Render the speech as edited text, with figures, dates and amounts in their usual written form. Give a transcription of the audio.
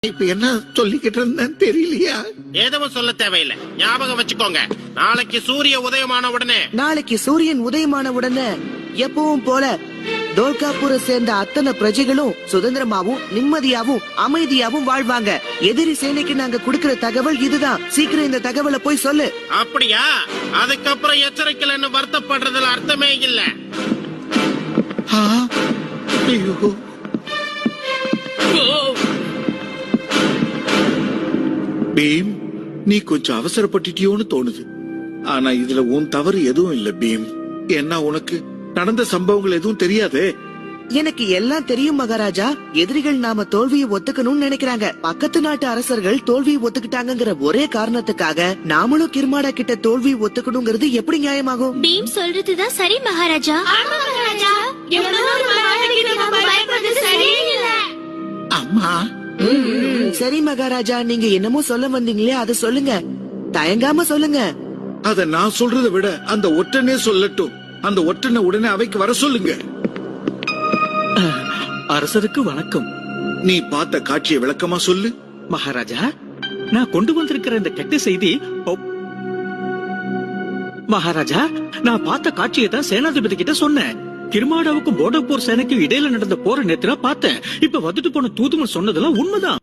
இப்ப என்ன சொல்லிக்கிட்டு இருந்தேன்னு தெரியலையா? எதுவும் சொல்ல தேவையில்லை, ஞாபகம் வச்சுக்கோங்க. நாளைக்கு சூரிய உதயமான உடனே சூரியன் உதயமான உடனே எப்பவும் போல தோல்காப்பூரை சேர்ந்த அத்தனை பிரஜைகளும் சுதந்திரமாவும் நிம்மதியாவும் அமைதியாவும் வாழ்வாங்க. எதிரி சேனைக்கு நாங்க குடுக்கிற தகவல் இதுதான். சீக்கிரம் இந்த தகவலை போய் சொல்லு. அப்படியா? அதுக்கப்புறம் எச்சரிக்கலைன்னு வருத்தப்படுறதுல அர்த்தமே இல்ல. ஐயோ, பீம், நீ கொஞ்சம் அவசரப்பட்டுட்டியோன்னு தோணுது. ஆனா இதுல உன் தவறு எதுவும் இல்ல பீம். என்ன உனக்கு நடந்த சம்பவங்கள் எதுவும் தெரியாதே? எனக்கு எல்லாம் தெரியும் மகாராஜா. எதிரிகள் நாம தோல்வியை ஒத்துக்கணும்னு நினைக்கிறாங்க. பக்கத்து நாட்டு அரசர்கள் தோல்வியை ஒத்துக்கிட்டாங்கிற ஒரே காரணத்துக்காக நாமளும் கிர்மாடா கிட்ட தோல்வியை ஒத்துக்கணுங்கிறது எப்படி நியாயமாகும்? பீம் சொல்றதுதான் சரி மகாராஜா. அம்மா, சரி மகாராஜா, நீங்க என்னமோ சொல்ல வந்தீங்களே அதை சொல்லுங்க. தயங்காம சொல்லுங்க. அத நான் சொல்றதை விட அந்த ஒற்றனே சொல்லட்டும். அந்த ஒற்றனை உடனே அவைக்கு வர சொல்லுங்க. அரசருக்கு வணக்கம். நீ பார்த்த காட்சியை விளக்கமா சொல்லு. மகாராஜா, நான் கொண்டு வந்திருக்கிற இந்த கெட்ட செய்தி மகாராஜா, நான் பார்த்த காட்சியை தான் சேனாதிபதி கிட்ட சொன்னேன். கிர்மாடாவுக்கும் போர்டப்பூர் சேனைக்கும் இடையில நடந்த போற நேரத்துல பார்த்தேன். இப்ப வந்துட்டு போன தூதுமன் சொன்னதெல்லாம் உண்மைதான்.